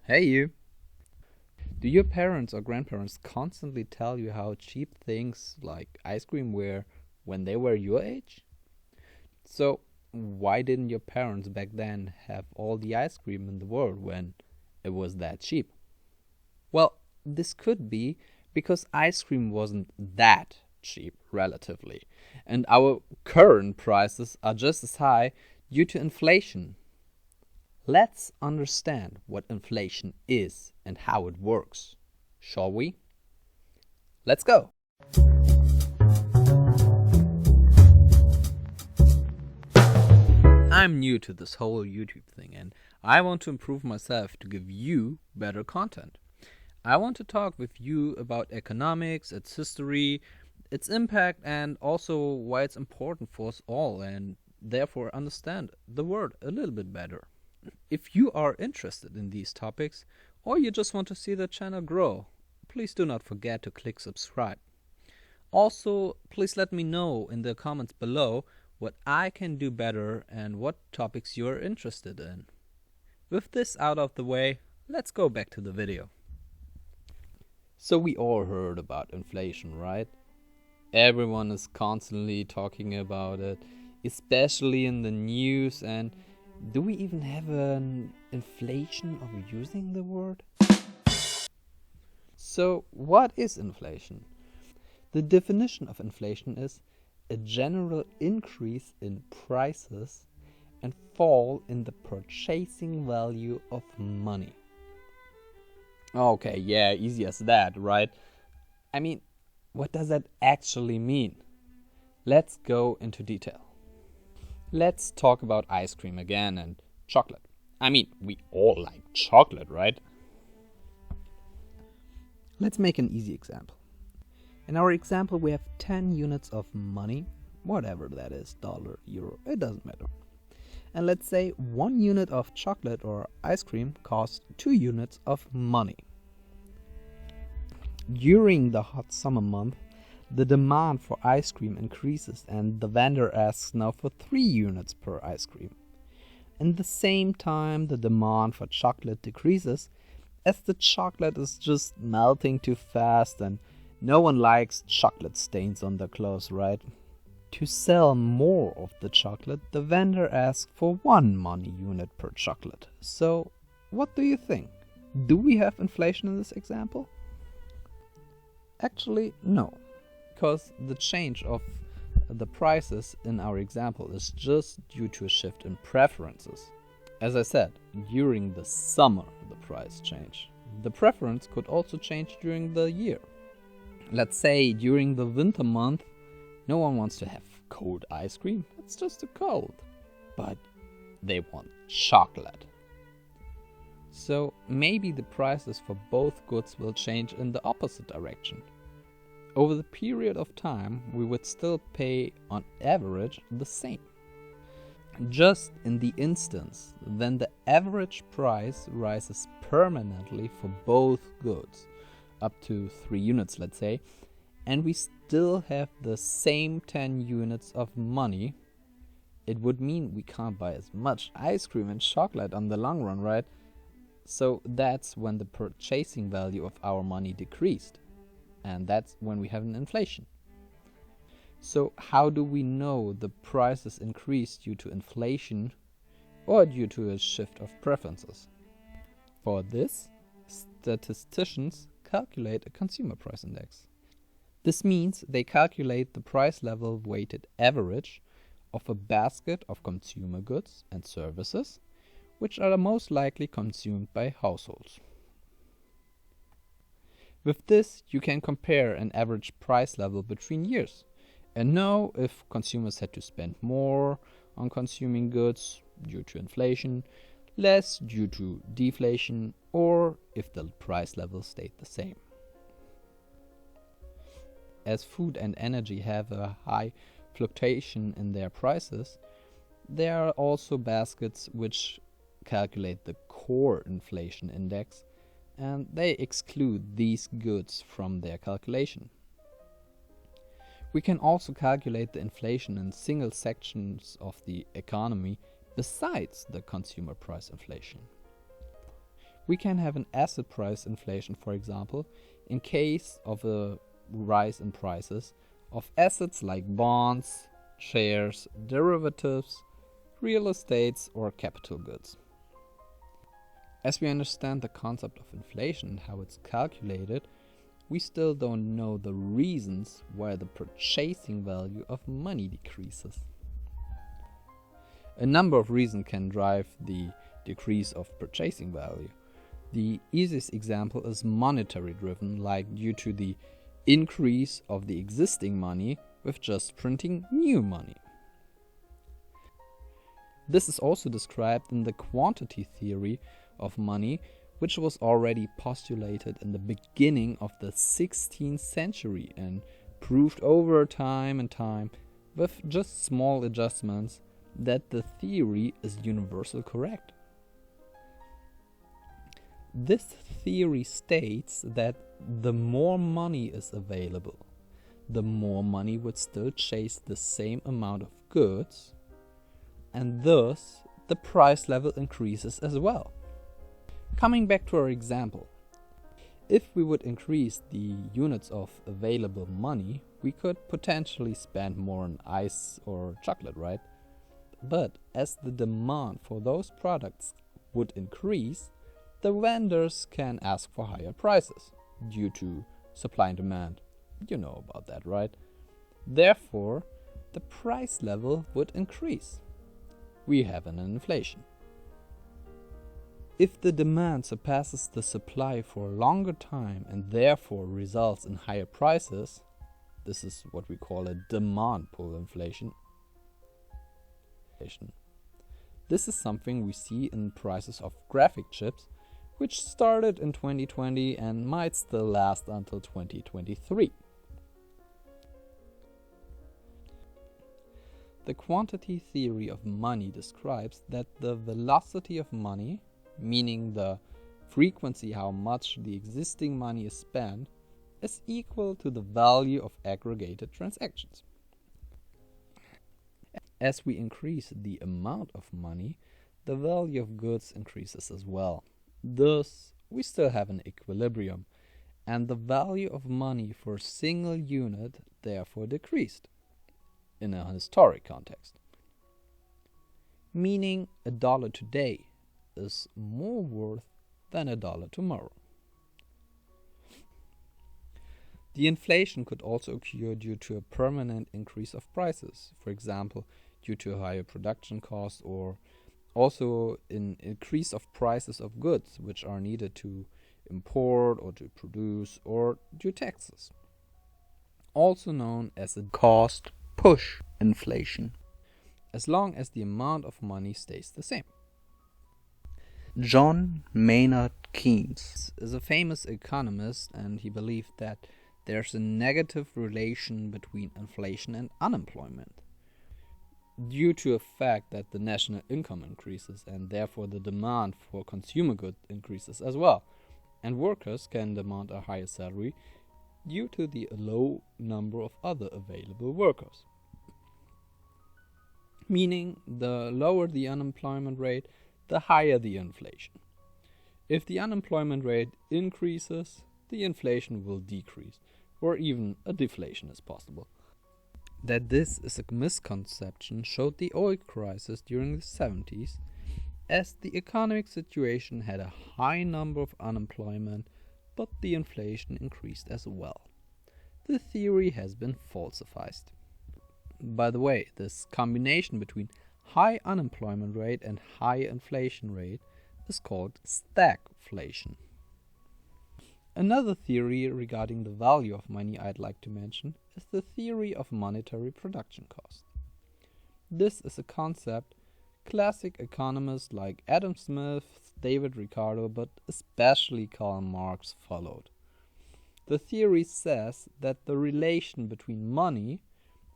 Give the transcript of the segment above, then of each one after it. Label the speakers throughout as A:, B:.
A: Hey you! Do your parents or grandparents constantly tell you how cheap things like ice cream were when they were your age? So, why didn't your parents back then have all the ice cream in the world when it was that cheap? Well, this could be because ice cream wasn't that cheap relatively, and our current prices are just as high due to inflation. Let's understand what inflation is and how it works, shall we? Let's go! I'm new to this whole YouTube thing and I want to improve myself to give you better content. I want to talk with you about economics, its history, its impact, and also why it's important for us all and therefore understand the world a little bit better. If you are interested in these topics or you just want to see the channel grow, please do not forget to click subscribe. Also, please let me know in the comments below what I can do better and what topics you're interested in. With this out of the way, let's go back to the video. So we all heard about inflation, right? Everyone is constantly talking about it, especially in the news, and do we even have an inflation of using the word? So, what is inflation? The definition of inflation is a general increase in prices and fall in the purchasing value of money. Okay, yeah, easy as that, right? I mean, what does that actually mean? Let's go into detail. Let's talk about ice cream again and chocolate. I mean, we all like chocolate, right? Let's make an easy example. In our example, we have 10 units of money, whatever that is, dollar, euro, it doesn't matter. And let's say 1 unit of chocolate or ice cream costs 2 units of money. During the hot summer month, the demand for ice cream increases and the vendor asks now for 3 units per ice cream. In the same time, the demand for chocolate decreases as the chocolate is just melting too fast and no one likes chocolate stains on their clothes, right? To sell more of the chocolate, the vendor asks for 1 money unit per chocolate. So, what do you think? Do we have inflation in this example? Actually, no. Because the change of the prices in our example is just due to a shift in preferences. As I said, during the summer the price changed. The preference could also change during the year. Let's say during the winter month, no one wants to have cold ice cream, it's just too cold. But they want chocolate. So maybe the prices for both goods will change in the opposite direction. Over the period of time, we would still pay on average the same. Just in the instance, then the average price rises permanently for both goods, up to 3 units, let's say, and we still have the same 10 units of money. It would mean we can't buy as much ice cream and chocolate on the long run, right? So that's when the purchasing value of our money decreased. And that's when we have an inflation. So how do we know the prices increased due to inflation or due to a shift of preferences? For this, statisticians calculate a consumer price index. This means they calculate the price level weighted average of a basket of consumer goods and services, which are most likely consumed by households. With this, you can compare an average price level between years and know if consumers had to spend more on consuming goods due to inflation, less due to deflation, or if the price level stayed the same. As food and energy have a high fluctuation in their prices, there are also baskets which calculate the core inflation index, and they exclude these goods from their calculation. We can also calculate the inflation in single sections of the economy besides the consumer price inflation. We can have an asset price inflation, for example, in case of a rise in prices of assets like bonds, shares, derivatives, real estates, or capital goods. As we understand the concept of inflation and how it's calculated, we still don't know the reasons why the purchasing value of money decreases. A number of reasons can drive the decrease of purchasing value. The easiest example is monetary driven, like due to the increase of the existing money with just printing new money. This is also described in the quantity theory of money, which was already postulated in the beginning of the 16th century and proved over time and time, with just small adjustments, that the theory is universally correct. This theory states that the more money is available, the more money would still chase the same amount of goods, and thus the price level increases as well. Coming back to our example, if we would increase the units of available money, we could potentially spend more on ice or chocolate, right? But as the demand for those products would increase, the vendors can ask for higher prices due to supply and demand. You know about that, right? Therefore, the price level would increase. We have an inflation. If the demand surpasses the supply for a longer time and therefore results in higher prices, this is what we call a demand pull inflation. This is something we see in prices of graphic chips, which started in 2020 and might still last until 2023. The quantity theory of money describes that the velocity of money, meaning the frequency how much the existing money is spent, is equal to the value of aggregated transactions. As we increase the amount of money, the value of goods increases as well. Thus, we still have an equilibrium, and the value of money for a single unit therefore decreased in a historic context. Meaning $1 today is more worth than $1 tomorrow. The inflation could also occur due to a permanent increase of prices, for example, due to higher production costs, or also an increase of prices of goods which are needed to import or to produce, or due taxes, also known as a cost push inflation, as long as the amount of money stays the same. John Maynard Keynes is a famous economist, and he believed that there's a negative relation between inflation and unemployment, due to the fact that the national income increases and therefore the demand for consumer goods increases as well, and workers can demand a higher salary due to the low number of other available workers. Meaning, the lower the unemployment rate, the higher the inflation. If the unemployment rate increases, the inflation will decrease, or even a deflation is possible. That this is a misconception showed the oil crisis during the 70s, as the economic situation had a high number of unemployment, but the inflation increased as well. The theory has been falsified. By the way, this combination between high unemployment rate and high inflation rate is called stagflation. Another theory regarding the value of money I'd like to mention is the theory of monetary production cost. This is a concept classic economists like Adam Smith, David Ricardo, but especially Karl Marx followed. The theory says that the relation between money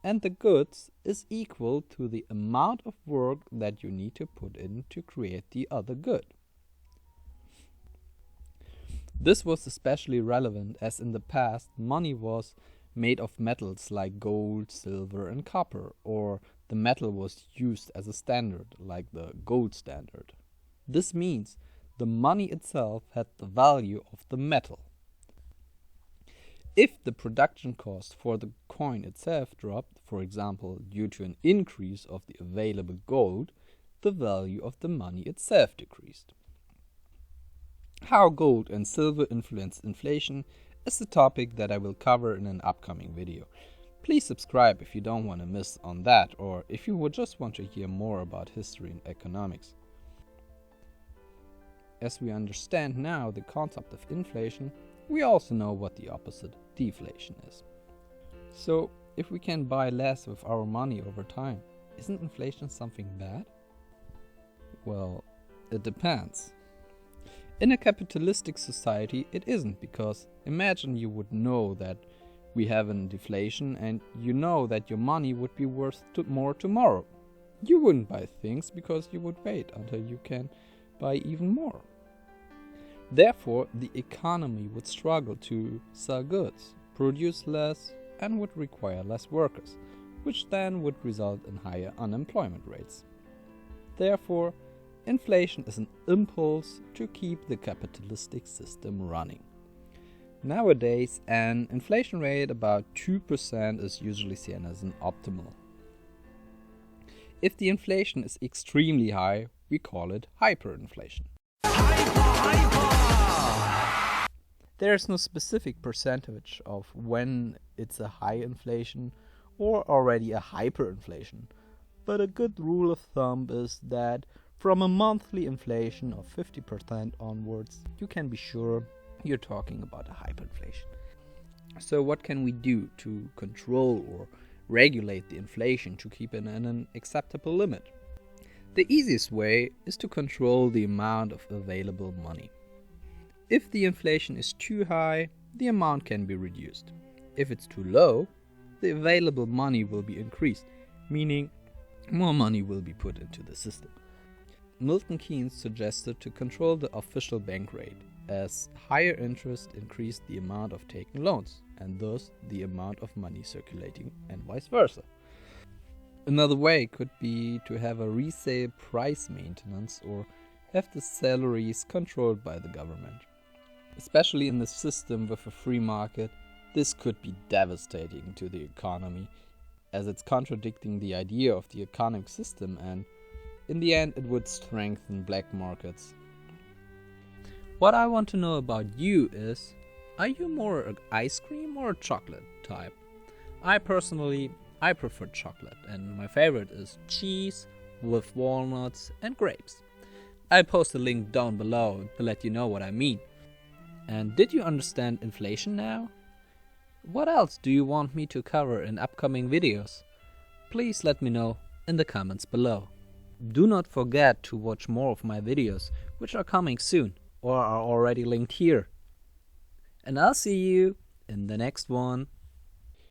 A: and the goods is equal to the amount of work that you need to put in to create the other good. This was especially relevant as in the past money was made of metals like gold, silver and copper, or the metal was used as a standard like the gold standard. This means the money itself had the value of the metal. If the production cost for the coin itself dropped, for example, due to an increase of the available gold, the value of the money itself decreased. How gold and silver influence inflation is the topic that I will cover in an upcoming video. Please subscribe if you don't want to miss on that, or if you would just want to hear more about history and economics. As we understand now the concept of inflation, we also know what the opposite, deflation, is. So, if we can buy less with our money over time, isn't inflation something bad? Well, it depends. In a capitalistic society, it isn't, because imagine you would know that we have an deflation and you know that your money would be worth more tomorrow. You wouldn't buy things because you would wait until you can buy even more. Therefore, the economy would struggle to sell goods, produce less, and would require less workers, which then would result in higher unemployment rates. Therefore, inflation is an impulse to keep the capitalistic system running. Nowadays, an inflation rate about 2% is usually seen as an optimal. If the inflation is extremely high, we call it hyperinflation. There is no specific percentage of when it's a high inflation or already a hyperinflation, but a good rule of thumb is that from a monthly inflation of 50% onwards, you can be sure you're talking about a hyperinflation. So what can we do to control or regulate the inflation to keep it in an acceptable limit? The easiest way is to control the amount of available money. If the inflation is too high, the amount can be reduced. If it's too low, the available money will be increased, meaning more money will be put into the system. Milton Keynes suggested to control the official bank rate, as higher interest increased the amount of taken loans, and thus the amount of money circulating, and vice versa. Another way could be to have a resale price maintenance or have the salaries controlled by the government. Especially in the system with a free market, this could be devastating to the economy, as it's contradicting the idea of the economic system, and in the end it would strengthen black markets. What I want to know about you is, are you more an ice cream or a chocolate type? I prefer chocolate, and my favorite is cheese with walnuts and grapes. I'll post a link down below to let you know what I mean. And did you understand inflation now? What else do you want me to cover in upcoming videos? Please let me know in the comments below. Do not forget to watch more of my videos, which are coming soon or are already linked here. And I'll see you in the next one.